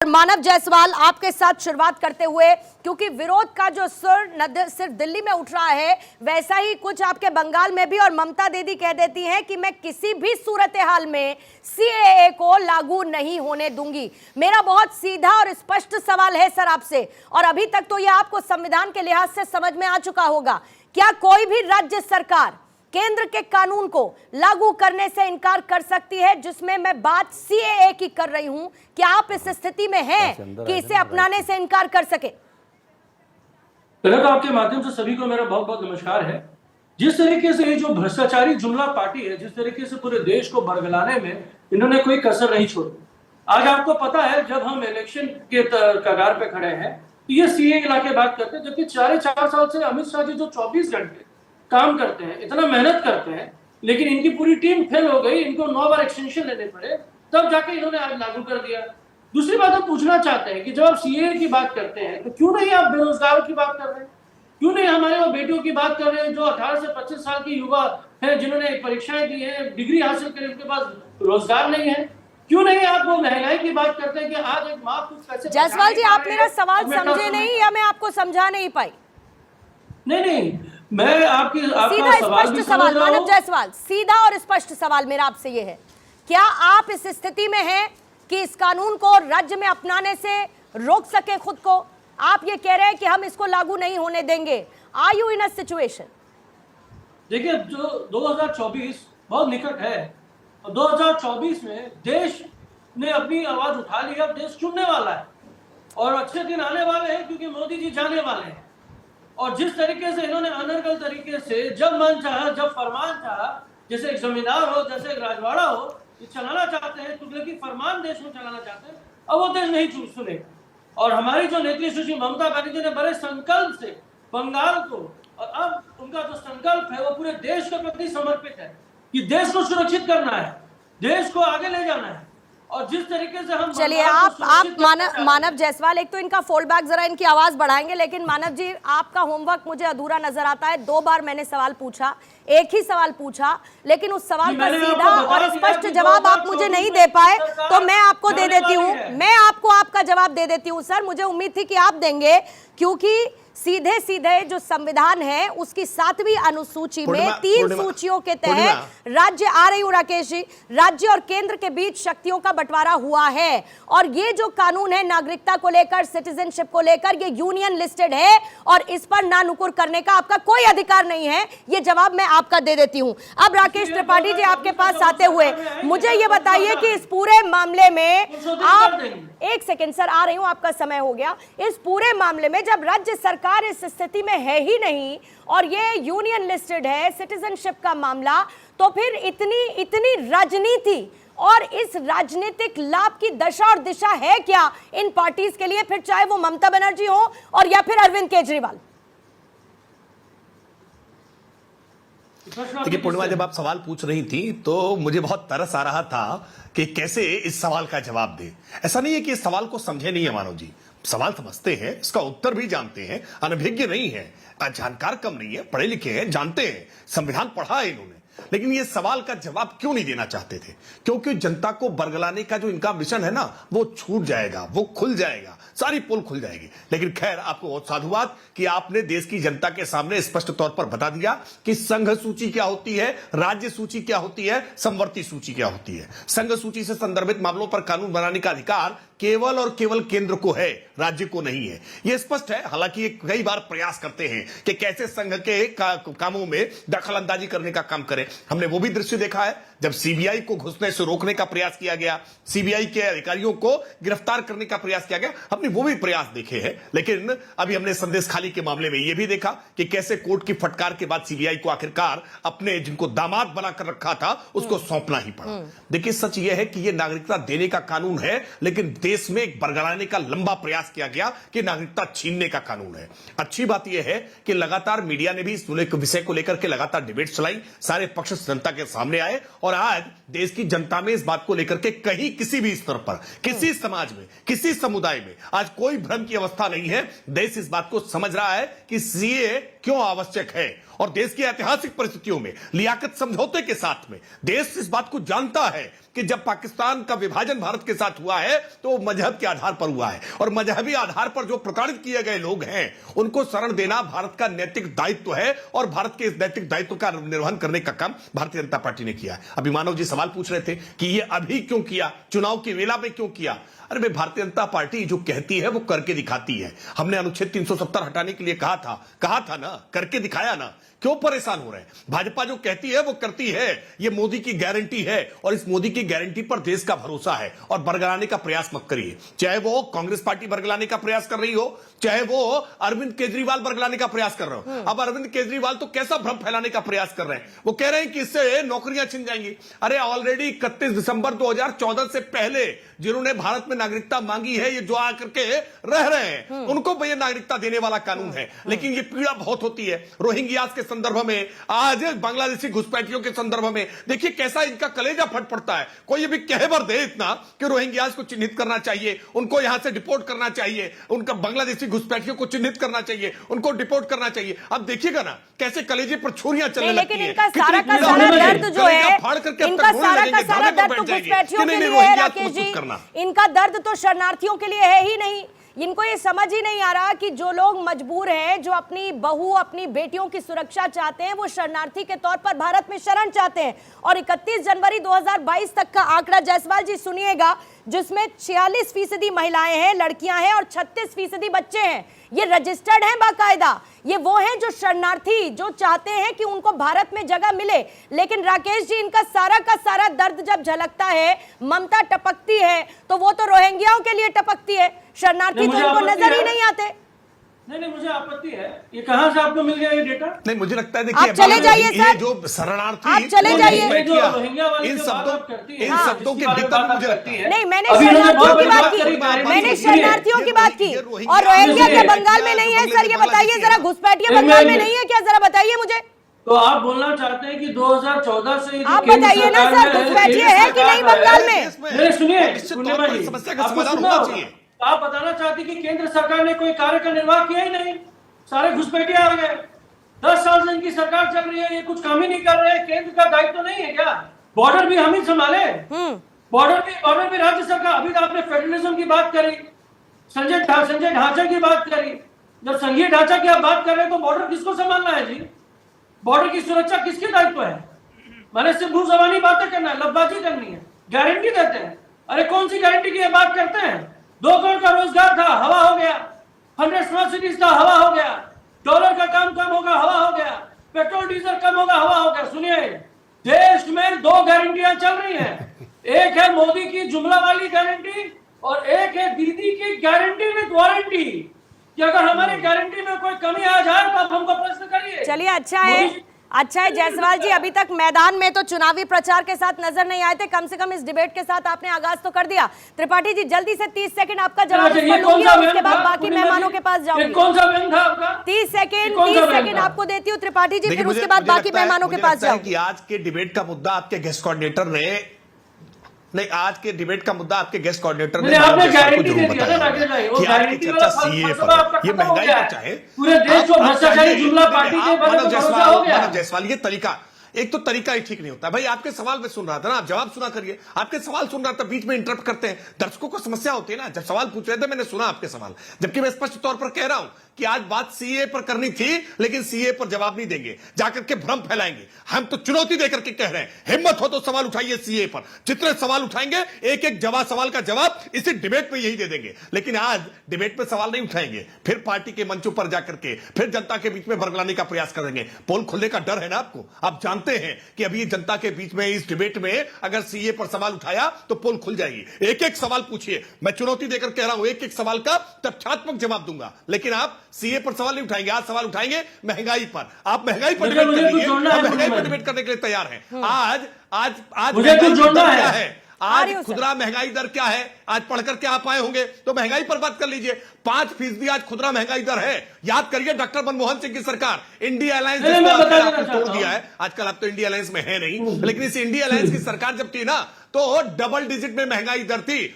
मानव जायसवाल, आपके साथ शुरुआत करते हुए, क्योंकि विरोध का जो सुर सिर्फ दिल्ली में उठ रहा है, वैसा ही कुछ आपके बंगाल में भी, और ममता दीदी कह देती हैं कि मैं किसी भी सूरत हाल में सीएए को लागू नहीं होने दूंगी। मेरा बहुत सीधा और स्पष्ट सवाल है सर आपसे, और अभी तक तो यह आपको संविधान के लिहाज से समझ में आ चुका होगा, क्या कोई भी राज्य सरकार केंद्र के कानून को लागू करने से इनकार कर सकती है, जिसमें मैं बात सीएए की कर रही हूं? क्या आप इस स्थिति में हैं कि इसे अपनाने से इनकार कर सके? पहले तो आपके माध्यम से सभी को मेरा बहुत बहुत नमस्कार है। जिस तरीके से ये जो भ्रष्टाचारी जुमला पार्टी है, जिस तरीके से पूरे देश को बरगलाने में इन्होंने कोई कसर नहीं छोड़ी। आज आपको पता है, जब हम इलेक्शन के कगार पे खड़े हैं तो ये सीए ला के बात करते हैं, जबकि 4.5 साल से अमित शाह जी जो 24 घंटे काम करते हैं, इतना मेहनत करते हैं, लेकिन इनकी पूरी टीम फेल हो गई, इनको 9 बार एक्सटेंशन लेने पड़े, तब जाके इन्होंने आज लागू कर दिया। दूसरी बात हम पूछना चाहते हैं कि जब आप सीए की बात करते हैं तो क्यों नहीं आप बेरोजगारों की बात कर रहे हैं? क्यों नहीं हमारे वो बेटियों की बात कर रहे हैं जो 18 से 25 साल की युवा है, जिन्होंने परीक्षाएं दी है, डिग्री हासिल करी, उनके पास रोजगार नहीं है? क्यों नहीं आप वो महंगाई की बात करते हैं कि आज एक माँ कुछ कैसे? जायसवाल जी, आप मेरा सवाल समझे नहीं या मैं आपको समझा नहीं पाई? नहीं, मैं आपकी सीधा स्पष्ट सवाल मानव जायसवाल, सीधा और स्पष्ट सवाल मेरा आपसे ये है, क्या आप इस स्थिति में हैं कि इस कानून को राज्य में अपनाने से रोक सके खुद को? आप ये कह रहे हैं कि हम इसको लागू नहीं होने देंगे। Are you in a situation? देखिए, जो 2024 बहुत निकट है, 2024 में देश ने अपनी आवाज उठा ली, अब देश चुनने वाला है और अच्छे दिन आने वाले हैं, क्योंकि मोदी जी जाने वाले हैं। और जिस तरीके से इन्होंने अनर्गल तरीके से जब मन चाहा, जब फरमान चाहा, जैसे एक जमींदार हो, जैसे एक राजवाड़ा हो, ये चलाना चाहते हैं, तुगलकी फरमान देश में चलाना चाहते हैं, अब वो देश नहीं सुनेगा। और हमारी जो नेत्री सुश्री ममता बनर्जी जी ने बड़े संकल्प से बंगाल को, और अब उनका जो संकल्प है वो पूरे देश के प्रति समर्पित है कि देश को सुरक्षित करना है, देश को आगे ले जाना है। और जिस तरीके से हम, चलिए, आप मानव जायसवाल, एक तो इनका फोल्ड बैक, जरा इनकी आवाज बढ़ाएंगे, लेकिन मानव जी आपका होमवर्क मुझे अधूरा नजर आता है। 2 बार मैंने सवाल पूछा, एक ही सवाल पूछा, लेकिन उस सवाल का सीधा और स्पष्ट जवाब आप मुझे नहीं दे पाए, तो मैं आपको दे देती हूँ, मैं आपको आपका जवाब दे देती हूँ। सर, मुझे उम्मीद थी कि आप देंगे, क्योंकि सीधे सीधे जो संविधान है उसकी 7वीं अनुसूची में 3 सूचियों के तहत राज्य, आ रही हूं राकेश जी, राज्य और केंद्र के बीच शक्तियों का बंटवारा हुआ है। और ये जो कानून है नागरिकता को लेकर, सिटीजनशिप को लेकर, ये यूनियन लिस्टेड है और इस पर ना नुकुर करने का आपका कोई अधिकार नहीं है। ये जवाब मैं आपका दे देती हूं। अब राकेश त्रिपाठी जी, आपके पास आते हुए मुझे ये बताइए कि इस पूरे मामले में आप, एक सेकेंड सर, आ रही हूं, आपका समय हो गया। इस पूरे मामले में जब राज्य सरकार इस स्थिति में है ही नहीं और ये यूनियन लिस्टेड है, सिटीजनशिप का मामला, तो फिर इतनी राजनीति और इस राजनीतिक लाभ की दशा और दिशा है क्या इन पार्टीज के लिए, फिर चाहे वो ममता बनर्जी हो और या फिर अरविंद केजरीवाल? देखिए पूर्णिमा, जब आप सवाल पूछ रही थी तो मुझे बहुत तरस आ रहा था कि कैसे इस सवाल का जवाब दे। ऐसा नहीं है कि इस सवाल को समझे नहीं है मानव जी, सवाल समझते हैं, इसका उत्तर भी जानते हैं, अनभिज्ञ नहीं है, जानकार कम नहीं है, पढ़े लिखे हैं, जानते हैं, संविधान पढ़ा है इन्होंने, लेकिन ये सवाल का जवाब क्यों नहीं देना चाहते थे? क्योंकि जनता को बरगलाने का जो इनका मिशन है ना, वो छूट जाएगा, वो खुल जाएगा, सारी पोल खुल जाएगी। लेकिन खैर, आपको बहुत साधुवाद कि आपने देश की जनता के सामने स्पष्ट तौर पर बता दिया कि संघ सूची क्या होती है, राज्य सूची क्या होती है, समवर्ती सूची क्या होती है। संघ सूची से संदर्भित मामलों पर कानून बनाने का अधिकार केवल और केवल केंद्र को है, राज्य को नहीं है, यह स्पष्ट है। हालांकि ये कई बार प्रयास करते हैं कि कैसे संघ के कामों में दखल अंदाजी करने का काम करें। हमने वो भी दृश्य देखा है जब सीबीआई को घुसने से रोकने का प्रयास किया गया, सीबीआई के अधिकारियों को गिरफ्तार करने का प्रयास किया गया, हमने वो भी प्रयास देखे हैं। लेकिन अभी हमने संदेश खाली के मामले में यह भी देखा कि कैसे कोर्ट की फटकार के बाद सीबीआई को आखिरकार अपने जिनको दामाद बनाकर रखा था उसको सौंपना ही पड़ा। देखिए, सच यह है कि यह नागरिकता देने का कानून है, लेकिन देश में एक बरगलाने का लंबा प्रयास किया गया कि नागरिकता छीनने का कानून है। अच्छी बात यह है कि लगातार मीडिया ने भी इस विषय को लेकर के लगातार डिबेट चलाई, सारे पक्ष जनता के सामने आए और आज देश की जनता में इस बात को लेकर के कहीं किसी भी स्तर पर, किसी समाज में, किसी समुदाय में आज कोई भ्रम की अवस्था नहीं है। देश इस बात को समझ रहा है कि सीए क्यों आवश्यक है, और देश की ऐतिहासिक परिस्थितियों में लियाकत समझौते के साथ में देश इस बात को जानता है कि जब पाकिस्तान का विभाजन भारत के साथ हुआ है तो मजहब के आधार पर हुआ है, और मजहबी आधार पर जो प्रताड़ित किए गए लोग हैं उनको शरण देना भारत का नैतिक दायित्व है, और भारत के इस नैतिक दायित्व का निर्वहन करने का काम भारतीय जनता पार्टी ने किया है। अभी मानव जी सवाल पूछ रहे थे कि ये अभी क्यों किया, चुनाव की वेला में क्यों किया। अरे भाई, भारतीय जनता पार्टी जो कहती है वो करके दिखाती है। हमने अनुच्छेद 370 हटाने के लिए कहा था ना, करके दिखाया ना। क्यों परेशान हो रहे हैं? भाजपा जो कहती है वो करती है। ये मोदी की गारंटी है, और इस मोदी की गारंटी पर देश का भरोसा है, और बरगलाने का प्रयास मत करिए। चाहे वो कांग्रेस पार्टी बरगलाने का प्रयास कर रही हो, चाहे वो अरविंद केजरीवाल बरगलाने का प्रयास कर रहे हो। अब अरविंद केजरीवाल तो कैसा भ्रम फैलाने का प्रयास कर रहे हैं, वो कह रहे हैं कि इससे नौकरियां छिन जाएंगी। अरे ऑलरेडी 31 दिसंबर 2014 से पहले जिन्होंने भारत में नागरिकता मांगी है, ये जो आकर के रह रहे हैं उनको भैया नागरिकता देने वाला कानून है। लेकिन ये पीड़ा बहुत होती है रोहिंग्यास के संदर्भ में, आज बांग्लादेशी घुसपैठियों के संदर्भ में। देखिए कैसा इनका कलेजा फट पड़ता है। कोई भी कहवर दे इतना कि रोहिंग्यास को चिन्हित करना चाहिए, उनको यहां से डिपोर्ट करना चाहिए, उनका बांग्लादेशी घुसपैठियों को चिन्हित करना चाहिए, उनको डिपोर्ट करना चाहिए। अब देखिएगा ना कैसे कलेजे पर छुरियां चलने लगती लेकिन है। इनका सारा का सारा दर्द जो है, इनका सारा का सारा दर्द तो घुसपैठियों के लिए है राकेश जी। इनका दर्द तो शरणार्थियों के लिए है ही नहीं। इनको ये समझ ही नहीं आ रहा कि जो लोग मजबूर हैं, जो अपनी बहू, अपनी बेटियों की सुरक्षा चाहते हैं, वो शरणार्थी के तौर पर भारत में शरण चाहते हैं। और 31 जनवरी 2022 तक का आंकड़ा जायसवाल जी सुनिएगा, जिसमें 46% महिलाएं हैं, लड़कियां हैं, और 36% बच्चे हैं। ये रजिस्टर्ड हैं बाकायदा। ये वो हैं जो शरणार्थी, जो चाहते हैं कि उनको भारत में जगह मिले। लेकिन राकेश जी, इनका सारा का सारा दर्द जब झलकता है, ममता टपकती है, तो वो तो रोहिंग्याओं के लिए टपकती है। शरणार्थी तो इनको नजर ही नहीं आते। नहीं, मुझे आपत्ति है। ये कहां से आपको मिल गया ये डेटा? नहीं, मुझे लगता है देखिए, आप चले जाइए सर, जो शरणार्थी, आप चले जाइए। इन शब्दों के भीतर मुझे लगती है। नहीं, मैंने शरणार्थियों की बात की, मैंने शरणार्थियों की बात की। और रोहिंग्या के बंगाल में नहीं है सर, ये बताइए जरा। घुसपैठिया बंगाल में नहीं है क्या, जरा बताइए मुझे। तो आप बोलना चाहते हैं कि 2014 से आप बताइए ना सर, घुसपैठिए है कि नहीं बंगाल में? सुनिए, समस्या का समाधान होना चाहिए। आप बताना चाहते कि केंद्र सरकार ने कोई कार्य का निर्वाह किया ही नहीं, सारे घुसपैठिए आ गए। 10 साल से इनकी सरकार चल रही है, ये कुछ काम ही नहीं कर रहे हैं। केंद्र का दायित्व तो नहीं है क्या? बॉर्डर भी हम ही संभाले, बॉर्डर भी राज्य सरकार। अभी तो आपने फेडरलिज्म की बात करी, संजय ढांचे की बात करी। जब संघीय ढांचा की आप बात कर रहे हैं तो बॉर्डर किसको संभालना है जी? बॉर्डर की सुरक्षा किसके दायित्व है? मैंने सिर्फ मुंह जबानी बातें करना है, लफबाजी करनी है, गारंटी देते हैं। अरे कौन सी गारंटी की बात करते हैं? 2 करोड़ का रोजगार था, हवा हो गया। 100 स्मार्ट सिटीज था, हवा हो गया। डॉलर का काम कम होगा, हवा हो गया। पेट्रोल डीजल कम होगा, हवा हो गया। सुनिए, देश में 2 गारंटियां चल रही हैं। एक है मोदी की जुमला वाली गारंटी, और एक है दीदी की गारंटी विद वारंटी, कि अगर हमारी गारंटी में कोई कमी आ जाए तो आप हमको प्रश्न करिए। चलिए, अच्छा है जायसवाल जी, अभी तक मैदान में तो चुनावी प्रचार के साथ नजर नहीं आए थे। कम से कम इस डिबेट के साथ आपने आगाज तो कर दिया। त्रिपाठी जी, जल्दी से 30 सेकंड आपका जवाब लूंगी, और उसके बाद बाकी मेहमानों के पास जाऊंगी। कौन सा व्यंग था आपका? 30 सेकंड आपको देती हूँ त्रिपाठी जी, फिर उसके बाद बाकी मेहमानों के पास जाऊंगी। आज के डिबेट का मुद्दा आपके गेस्ट कोऑर्डिनेटर ने नहीं, आज के डिबेट का मुद्दा आपके गेस्ट कोऑर्डिनेटर ने आपने गारंटी दे दिया ना राकेश भाई, वो कि आज की चर्चा सीए पर, ये महंगाई पर चाहे पूरे देश को भ्रष्टाचारी जुमला पार्टी के बारे में भरोसा हो गया। मानव जायसवाल, ये तरीका, एक तो तरीका ही ठीक नहीं होता भाई। आपके सवाल में सुन रहा था ना, आप जवाब सुना करिए। आपके सवाल सुन रहा था, बीच में इंटरप्ट करते हैं। दर्शकों को समस्या होती है ना, जब सवाल पूछ रहे थे मैंने सुना आपके सवाल, जबकि मैं स्पष्ट तौर पर कह रहा हूं कि आज बात सीए पर करनी थी, लेकिन सीए पर जवाब नहीं देंगे, जाकर के भ्रम फैलाएंगे। हम तो चुनौती देकर के कह रहे हैं, हिम्मत हो तो सवाल उठाइए सीए पर। जितने सवाल उठाएंगे, एक एक सवाल का जवाब इसी डिबेट में यही दे देंगे। लेकिन आज डिबेट में सवाल नहीं उठाएंगे, फिर पार्टी के मंचों पर जाकर के फिर जनता के बीच में बरगलाने का प्रयास करेंगे। पोल खुलने का डर है ना आपको। आप जानते हैं कि अभी जनता के बीच में इस डिबेट में अगर सीए पर सवाल उठाया तो पोल खुल जाएगी। एक एक सवाल पूछिए, मैं चुनौती देकर कह रहा हूं, एक एक सवाल का तथ्यात्मक जवाब दूंगा। लेकिन आप सीए पर सवाल नहीं उठाएंगे। आज सवाल उठाएंगे महंगाई पर। आप महंगाई पर डिबेट करेंगे, हम महंगाई पर डिबेट करने के लिए तैयार हैं। आज आज आज मुझे कुछ जोड़ना है। आ रही आज हूं, सर। खुदरा महंगाई दर क्या है, आज पढ़कर के आप आए होंगे तो महंगाई पर बात कर लीजिए। 5% आज खुदरा महंगाई दर है। याद करिए डॉक्टर मनमोहन सिंह की सरकार, इंडिया अलायंस नहीं, मैं बता देना आपने तोड़ चाहता दिया है। आजकल आप तो इंडिया अलायंस में है नहीं, लेकिन इस इंडिया अलायंस की सरकार जब थी ना तो डबल डिजिट में महंगाई दर थी।